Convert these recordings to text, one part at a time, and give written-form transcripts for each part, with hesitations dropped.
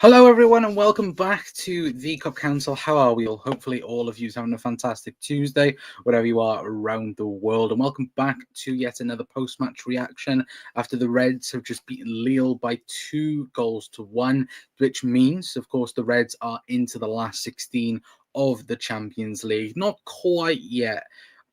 Hello, everyone, and welcome back to the Cup Council. How are we all? Hopefully, all of you are having a fantastic Tuesday, wherever you are around the world. And welcome back to yet another post-match reaction after the Reds have just beaten Lille by 2-1, which means, of course, the Reds are into the last 16 of the Champions League. Not quite yet.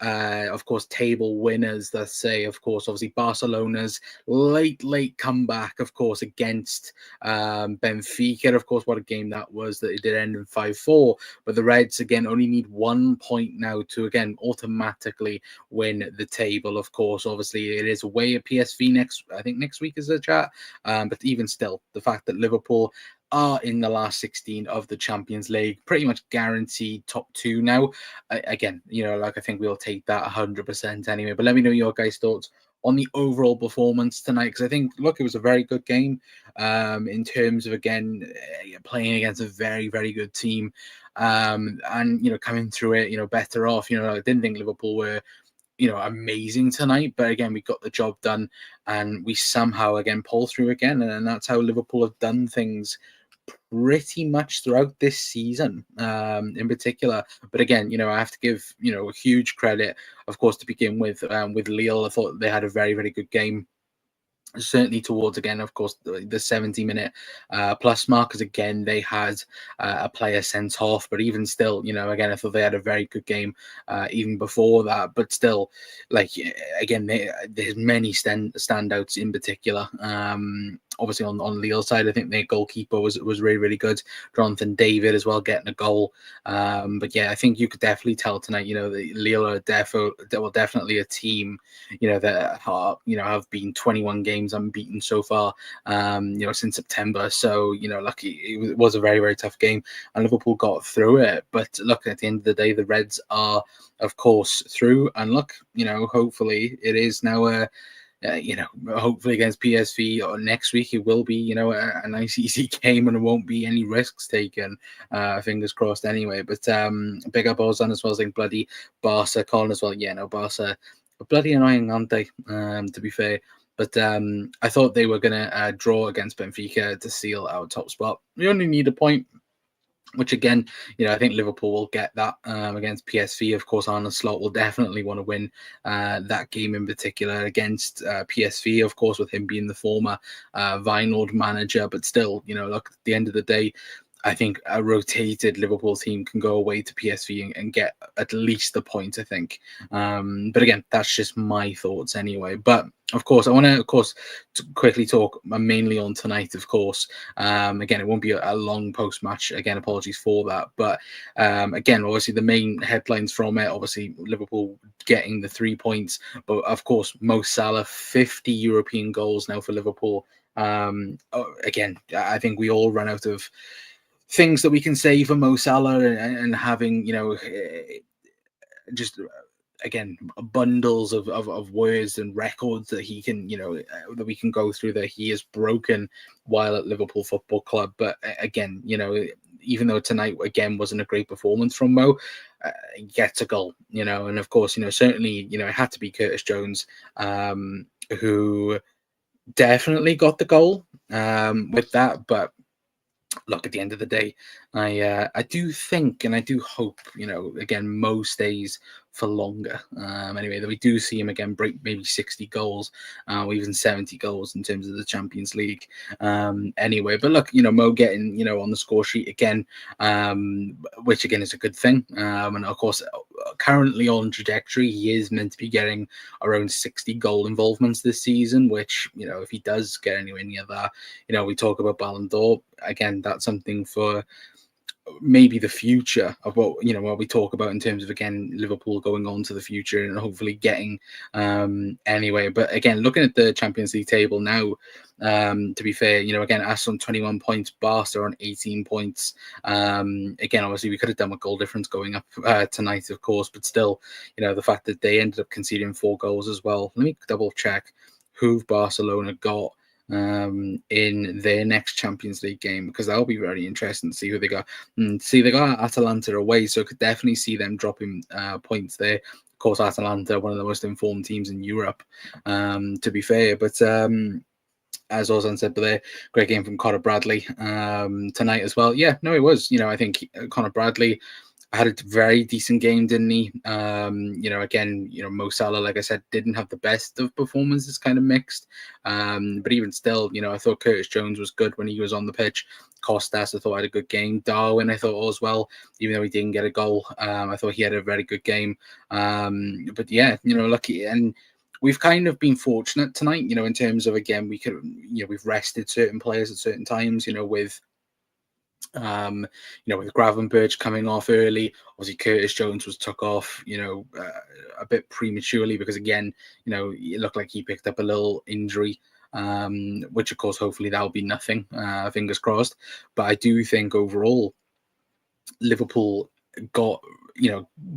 Of course, table winners, let's say, of course, obviously Barcelona's late comeback, of course, against Benfica. Of course, what a game that was, that it did end in 5-4. But the Reds, again, only need 1 point now to, again, automatically win the table. Of course, obviously, it is away at PSV next week is the chat. But even still, the fact that Liverpool are in the last 16 of the Champions League, pretty much guaranteed top two now. Again, I think we'll take that 100% anyway. But let me know your guys' thoughts on the overall performance tonight, because I think, look, it was a very good game in terms of, again, playing against a very, very good team, and coming through it, better off. I didn't think Liverpool were amazing tonight, but again, we got the job done, and we somehow again pull through again, and that's how Liverpool have done things pretty much throughout this season, in particular. But again, I have to give a huge credit, of course, to begin with Lille. I thought they had a very, very good game, certainly towards, again, of course, the 70-minute plus mark, because again they had a player sent off. But even still, again, I thought they had a very good game even before that. But still, like, again, there's many standouts in particular. Obviously on Lille's side, I think their goalkeeper was really, really good. Jonathan David as well, getting a goal. But yeah, I think you could definitely tell tonight, that Lille are definitely a team, that are, have been 21 games unbeaten so far, since September. So, lucky, it was a very, very tough game, and Liverpool got through it. But look, at the end of the day, the Reds are, of course, through. And look, hopefully it is now hopefully against PSV or next week, it will be, a nice easy game, and it won't be any risks taken. Fingers crossed anyway. But big up Ozan as well, saying bloody Barca. Colin as well. Yeah, no, Barca are bloody annoying, aren't they? To be fair. But I thought they were going to draw against Benfica to seal our top spot. We only need a point, which again, I think Liverpool will get that against PSV. Of course, Arne Slot will definitely want to win that game in particular against PSV, of course, with him being the former Vinald manager. But still, look, at the end of the day, I think a rotated Liverpool team can go away to PSV and get at least the point, I think. But again, that's just my thoughts anyway. But of course, I want to, quickly talk mainly on tonight, of course. Again, it won't be a long post-match. Again, apologies for that. But again, obviously, the main headlines from it, obviously, Liverpool getting the 3 points. But of course, Mo Salah, 50 European goals now for Liverpool. Again, I think we all run out of things that we can say for Mo Salah, and having, just again, bundles of words and records that he can, that we can go through, that he has broken while at Liverpool Football Club. But again, even though tonight again wasn't a great performance from Mo, he gets a goal, and of course, certainly, it had to be Curtis Jones, who definitely got the goal with that. But look, at the end of the day, I do think, and I do hope, again, Mo stays for longer. Anyway, that we do see him again break maybe 60 goals, or even 70 goals in terms of the Champions League. Anyway, but look, Mo getting, on the score sheet again, which again is a good thing. And of course, currently on trajectory, he is meant to be getting around 60 goal involvements this season, which, if he does get anywhere near that, we talk about Ballon d'Or. Again, that's something for maybe the future of what we talk about in terms of, again, Liverpool going on to the future and hopefully getting anyway. But again, looking at the Champions League table now, to be fair, again, us on 21 points, Barca on 18 points. Again, obviously we could have done with goal difference going up tonight, of course, but still, the fact that they ended up conceding 4 goals as well. Let me double check who Barcelona got in their next Champions League game, because that'll be very interesting to see who they got. See, they got Atalanta away, so I could definitely see them dropping points there. Of course, Atalanta, one of the most informed teams in Europe, to be fair. But as Ozan said, but there, great game from Connor Bradley tonight as well. Yeah, no, it was. I think Connor Bradley had a very decent game, didn't he? Again, Mo Salah, like I said, didn't have the best of performances, kind of mixed. But even still, I thought Curtis Jones was good when he was on the pitch. Costas, I thought, had a good game. Darwin, I thought as well, even though he didn't get a goal. I thought he had a very good game. But yeah, lucky. And we've kind of been fortunate tonight, in terms of, again, we've rested certain players at certain times, with Gravenberch coming off early. Obviously, Curtis Jones was took off, a bit prematurely because, again, it looked like he picked up a little injury, which, of course, hopefully that'll be nothing, fingers crossed. But I do think overall, Liverpool got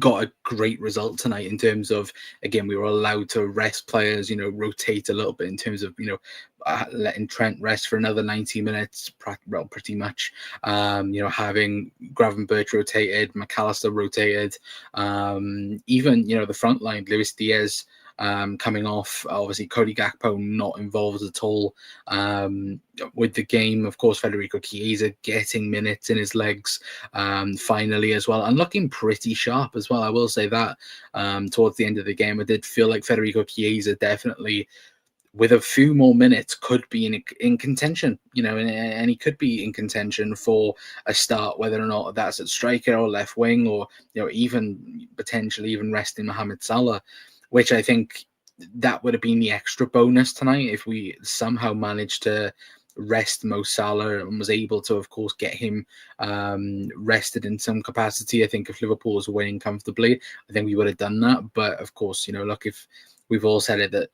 a great result tonight in terms of, again, we were allowed to rest players, rotate a little bit in terms of, letting Trent rest for another 90 minutes, pretty much, having Gravenberch rotated, McAllister rotated, even, the front line, Luis Diaz, coming off, obviously Cody Gakpo not involved at all with the game. Of course, Federico Chiesa getting minutes in his legs finally as well, and looking pretty sharp as well. I will say that towards the end of the game, I did feel like Federico Chiesa definitely, with a few more minutes, could be in contention, and he could be in contention for a start, whether or not that's at striker or left wing, or, even potentially even resting Mohamed Salah, which I think that would have been the extra bonus tonight if we somehow managed to rest Mo Salah and was able to, of course, get him rested in some capacity. I think if Liverpool was winning comfortably, I think we would have done that. But of course, look, if we've all said it, that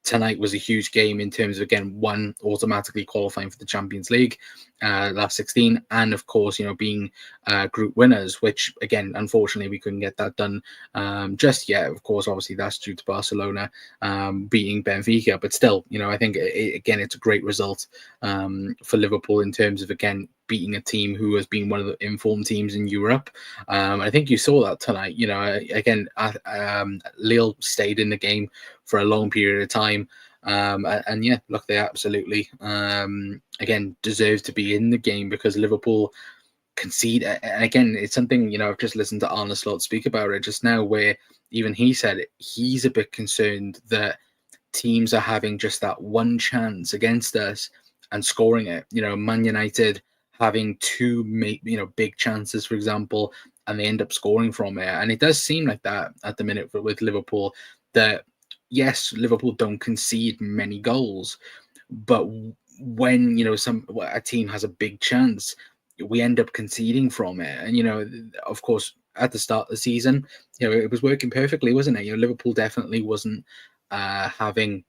tonight was a huge game in terms of, again, one, automatically qualifying for the Champions League, last 16, and of course, being group winners, which, again, unfortunately, we couldn't get that done just yet. Of course, obviously, that's due to Barcelona beating Benfica, but still, I think, again, it's a great result for Liverpool in terms of, again, beating a team who has been one of the informed teams in Europe. I think you saw that tonight. Again, Lille stayed in the game for a long period of time. And yeah, look, they absolutely, again, deserve to be in the game because Liverpool concede. And again, it's something, I've just listened to Arne Slot speak about it just now, where even he said he's a bit concerned that teams are having just that one chance against us and scoring it. Man United having two big chances, for example, and they end up scoring from it. And it does seem like that at the minute with Liverpool, that yes, Liverpool don't concede many goals, but when a team has a big chance, we end up conceding from it. And of course, at the start of the season, it was working perfectly, wasn't it? Liverpool definitely wasn't having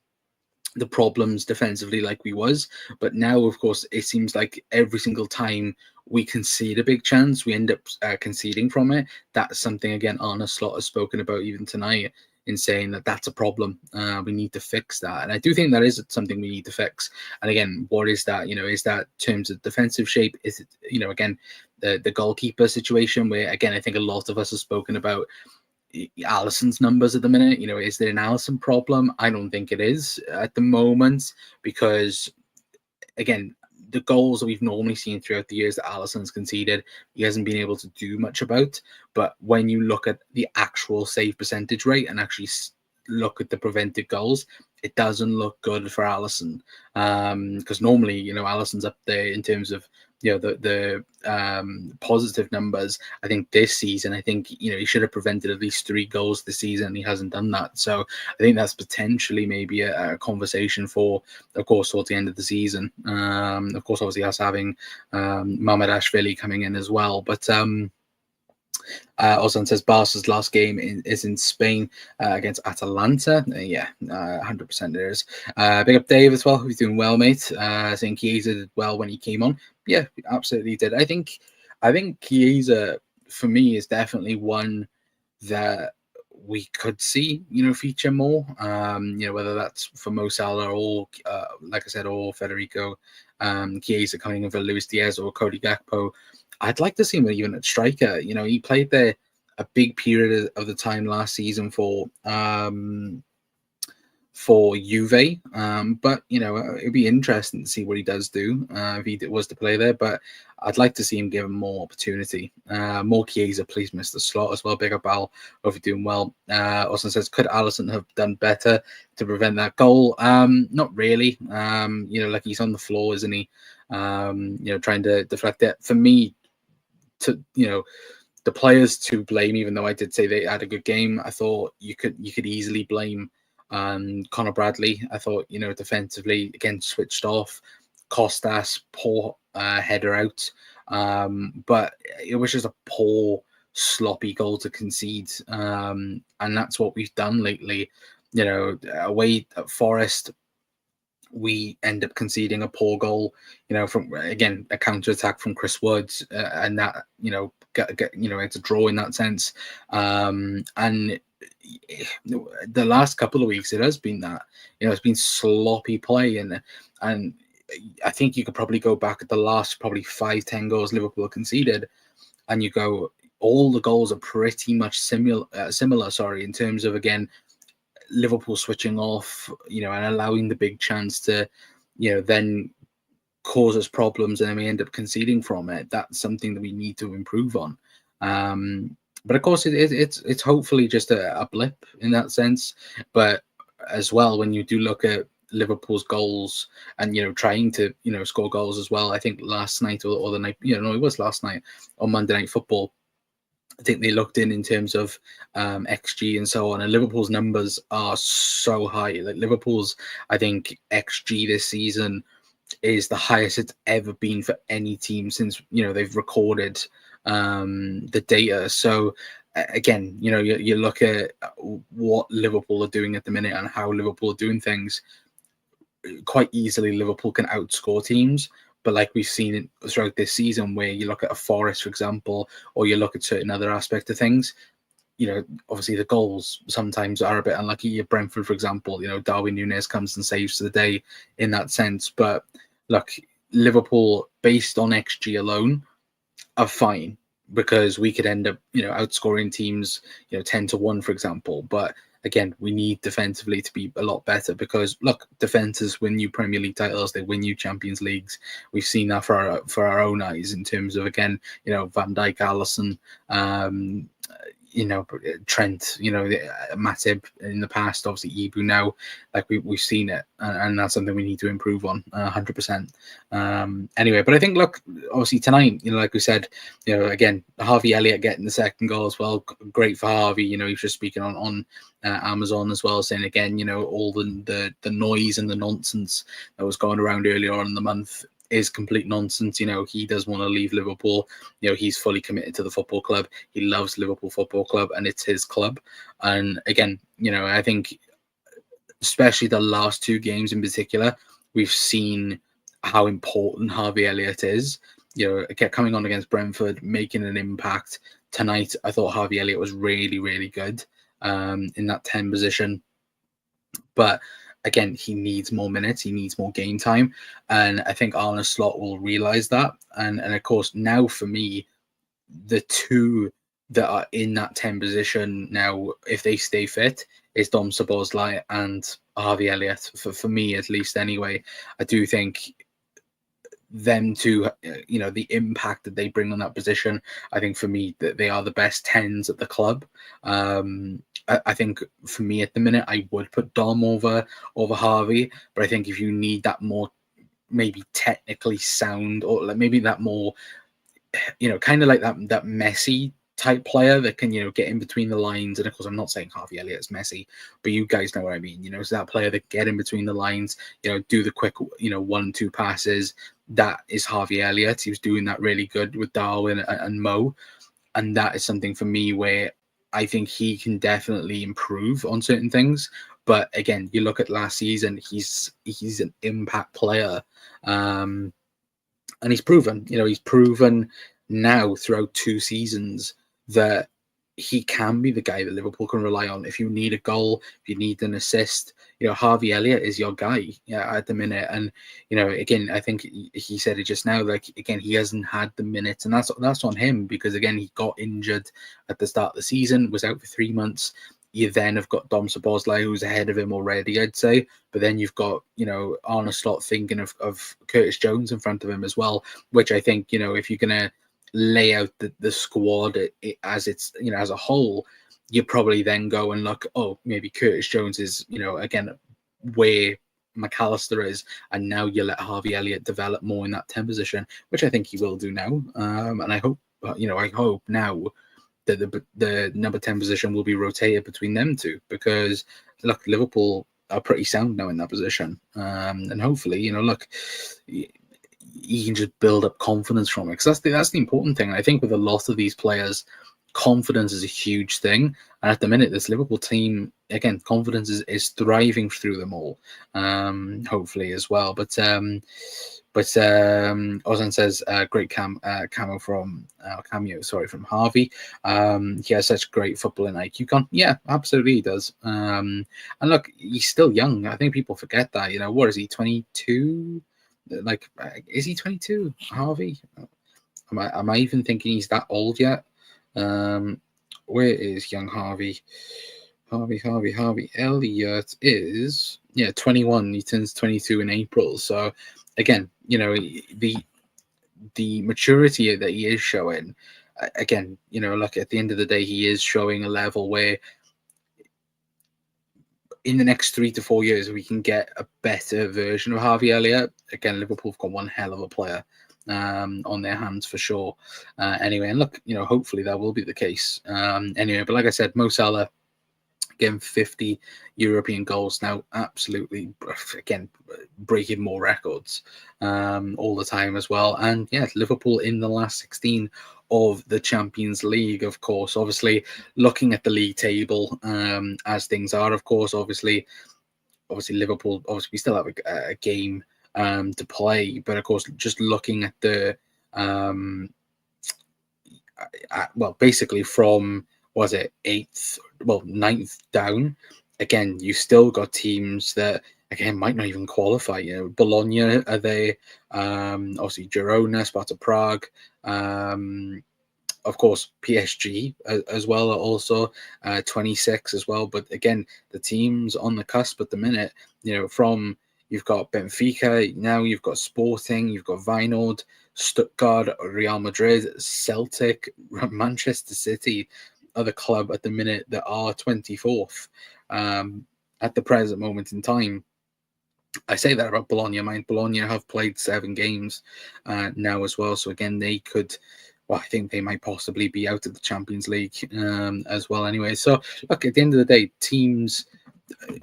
the problems defensively like we was, but now, of course, it seems like every single time we concede a big chance, we end up conceding from it. That's something, again, Arne Slot has spoken about even tonight, in saying that that's a problem. We need to fix that. And I do think that is something we need to fix. And again, what is that? Is that in terms of defensive shape? Is it, again, the goalkeeper situation, where, again, I think a lot of us have spoken about Alisson's numbers at the minute. Is there an Alisson problem? I don't think it is at the moment, because, again, the goals that we've normally seen throughout the years that Alisson's conceded, he hasn't been able to do much about. But when you look at the actual save percentage rate and actually look at the prevented goals, it doesn't look good for Alisson. Because normally, Alisson's up there in terms of, the positive numbers. I think this season, he should have prevented at least 3 goals this season, and he hasn't done that. So I think that's potentially maybe a conversation for, of course, towards the end of the season. Of course, obviously us having Mamardashvili coming in as well. But Ozan says Barca's last game is in Spain against Atalanta. 100% there is. Big up Dave as well, who's doing well, mate. Saying Chiesa did well when he came on. Yeah, absolutely did. I think Chiesa, for me, is definitely one that we could see, feature more. Whether that's for Mo Salah or, like I said, or Federico Chiesa coming in for Luis Diaz or Cody Gakpo. I'd like to see him even at striker. He played there a big period of the time last season for for Juve. But it'd be interesting to see what he does do if he was to play there. But I'd like to see him given more opportunity. More Chiesa, please, Mr. Slot as well. Big up Al, hope you're doing well. Austin says, could Alisson have done better to prevent that goal? Not really. Like he's on the floor, isn't he? Trying to deflect it. For me, the players to blame, even though I did say they had a good game, I thought you could easily blame Connor Bradley. I thought, defensively, again, switched off. Costas, poor header out. But it was just a poor, sloppy goal to concede. And that's what we've done lately. Away at Forest, we end up conceding a poor goal, from, again, a counter-attack from Chris Woods, and that, it's a draw in that sense. And the last couple of weeks, it has been that, it's been sloppy play. And I think you could probably go back at the last probably 5-10 goals Liverpool conceded, and you go, all the goals are pretty much similar, in terms of, again, Liverpool switching off, and allowing the big chance to, then cause us problems, and then we end up conceding from it. That's something that we need to improve on. But of course, it's hopefully just a blip in that sense. But as well, when you do look at Liverpool's goals and trying to score goals as well, I think last night or the night, it was last night on Monday Night Football, I think they looked in terms of XG and so on, and Liverpool's numbers are so high. Like Liverpool's, I think, XG this season is the highest it's ever been for any team since they've recorded the data. So again, you look at what Liverpool are doing at the minute and how Liverpool are doing things. Quite easily, Liverpool can outscore teams. But like we've seen it throughout this season, where you look at a Forest, for example, or you look at certain other aspects of things, obviously the goals sometimes are a bit unlucky. Brentford, for example, Darwin Núñez comes and saves the day in that sense. But look, Liverpool, based on XG alone, are fine, because we could end up, outscoring teams, 10-1, for example. But again, we need defensively to be a lot better, because look, defenses win you Premier League titles, they win you Champions Leagues. We've seen that for our own eyes in terms of, again, Van Dijk, Alisson, Trent, Matip in the past, obviously Ibu now. Like we've seen it, and that's something we need to improve on 100%. Anyway, but I think, look, obviously tonight, like we said, again, Harvey Elliott getting the second goal as well, great for Harvey. He's just speaking on Amazon as well, saying again, all the noise and the nonsense that was going around earlier on in the month is complete nonsense. He does want to leave Liverpool. He's fully committed to the football club. He loves Liverpool Football Club, and it's his club. And again, I think especially the last two games in particular, we've seen how important Harvey Elliott is. Coming on against Brentford, making an impact. Tonight, I thought Harvey Elliott was really, really good in that 10 position. But again, he needs more minutes. He needs more game time. And I think Arne Slot will realise that. And of course, now for me, the two that are in that 10 position now, if they stay fit, is Dom Szoboszlai and Harvey Elliott. For me, at least anyway, I do think them two, the impact that they bring on that position, I think for me that they are the best 10s at the club. I think for me at the minute, I would put Dom over Harvey, but I think if you need that more maybe technically sound, or like maybe that more, kind of like that messy type player that can, get in between the lines. And of course, I'm not saying Harvey Elliott's messy, but you guys know what I mean. So that player that get in between the lines, do the quick, 1-2 passes. That is Harvey Elliott. He was doing that really good with Darwin and Mo. And that is something for me where I think he can definitely improve on certain things. But again, you look at last season, he's an impact player. And he's proven, he's proven now throughout 2 seasons that he can be the guy that Liverpool can rely on. If you need a goal, if you need an assist, Harvey Elliott is your guy at the minute. And, again, I think he said it just now, like, again, he hasn't had the minutes, and that's on him, because again, he got injured at the start of the season, was out for 3 months. You then have got Dom Szoboszlai, who's ahead of him already, I'd say. But then you've got, Arne Slot thinking of Curtis Jones in front of him as well, which I think, if you're going to lay out the squad as it's, as a whole, you probably then go and look, maybe Curtis Jones is, again, where McAllister is, and now you let Harvey Elliott develop more in that 10 position, which I think he will do now. And I hope, I hope now that the number 10 position will be rotated between them two, because look, Liverpool are pretty sound now in that position, and hopefully, look, you can just build up confidence from it, because that's the important thing. I think with a lot of these players, confidence is a huge thing, and at the minute, this Liverpool team, again, confidence is thriving through them all, hopefully as well. But Ozan says, great cameo from Harvey. He has such great footballing IQ. Yeah, absolutely he does. And look, he's still young. I think people forget that. What is he, 22? Like, is he 22, Harvey? Am I even thinking he's that old yet? Where is young Harvey? Harvey Elliott is 21. He turns 22 in April. So again, the maturity that he is showing, again, like at the end of the day, he is showing a level where in the next 3 to 4 years we can get a better version of Harvey Elliott. Again, Liverpool have got one hell of a player on their hands for sure. Anyway, and look, hopefully that will be the case. Anyway, but like I said, Mo Salah getting 50 European goals now, absolutely, again, breaking more records all the time as well. And yeah, Liverpool in the last 16 of the Champions League, of course. Obviously, looking at the league table as things are, of course, obviously Liverpool, obviously we still have a game to play, but of course, just looking at the basically from ninth down, again, you still got teams that again might not even qualify. Bologna are there, obviously Girona, Sparta Prague, of course PSG as well are also 26 as well. But again, the teams on the cusp at the minute, from you've got Benfica, now you've got Sporting, you've got Feyenoord, Stuttgart, Real Madrid, Celtic, Manchester City are the club at the minute that are 24th at the present moment in time. I say that about Bologna. Bologna have played 7 games now as well. So again, they could, I think they might possibly be out of the Champions League as well anyway. So look, at the end of the day, teams,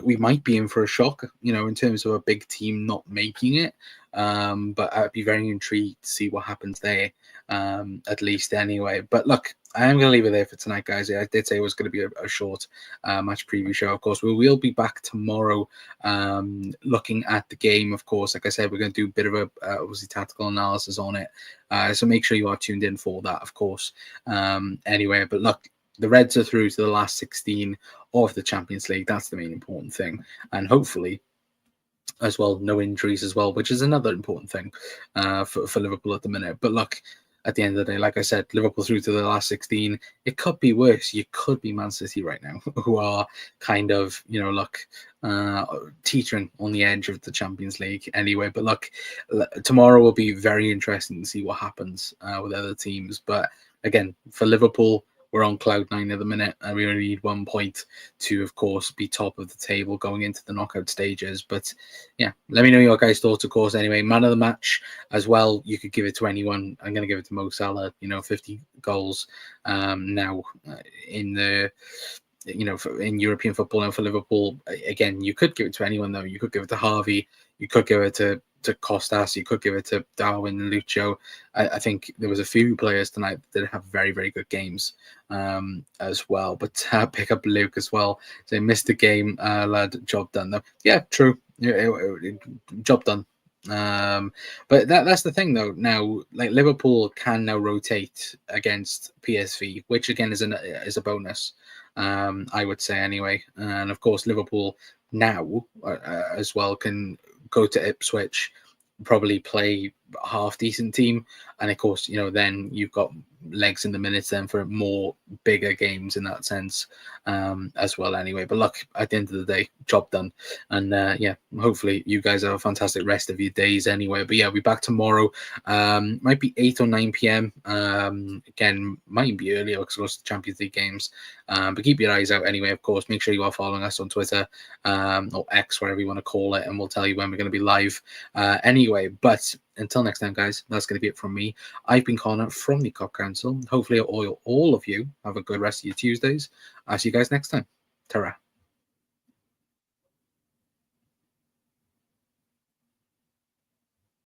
we might be in for a shock, in terms of a big team not making it. But I'd be very intrigued to see what happens there, at least anyway. But look, I am going to leave it there for tonight, guys. I did say it was going to be a short match preview show. Of course, we will be back tomorrow looking at the game. Of course, like I said, we're going to do a bit of a obviously tactical analysis on it. So make sure you are tuned in for that, of course. Anyway, but look, the Reds are through to the last 16 of the Champions League. That's the main important thing. And hopefully, as well, no injuries as well, which is another important thing for Liverpool at the minute. But look, at the end of the day, like I said, Liverpool through to the last 16. It could be worse. You could be Man City right now, who are kind of, teetering on the edge of the Champions League anyway. But look, tomorrow will be very interesting to see what happens with other teams. But again, for Liverpool, we're on cloud 9 at the minute, and we only need 1 point to, of course, be top of the table going into the knockout stages. But yeah, let me know your guys' thoughts, of course. Anyway, man of the match as well. You could give it to anyone. I'm going to give it to Mo Salah. 50 goals now in the. In European football and for Liverpool, again, you could give it to anyone though. You could give it to Harvey. You could give it to Costas. You could give it to Darwin and Lucho. I think there was a few players tonight that have very, very good games as well. But pick up Luke as well. So missed the game, lad. Job done though. Yeah, true. Job done. But that's the thing though. Now, like Liverpool can now rotate against PSV, which again is a bonus. I would say anyway. And of course, Liverpool now as well can go to Ipswich, probably play half decent team, and of course, then you've got legs in the minutes then for more bigger games in that sense as well anyway. But look, at the end of the day, job done. And hopefully you guys have a fantastic rest of your days anyway. But yeah, we'll be back tomorrow. Might be 8 or 9 p.m. Again, might be earlier because it's the Champions League games. But keep your eyes out anyway. Of course, make sure you are following us on Twitter or X, whatever you want to call it, and we'll tell you when we're going to be live anyway. But until next time, guys, that's going to be it from me. I've been Connor from the Cop Council. Hopefully all of you have a good rest of your Tuesdays. I'll see you guys next time. Ta-ra.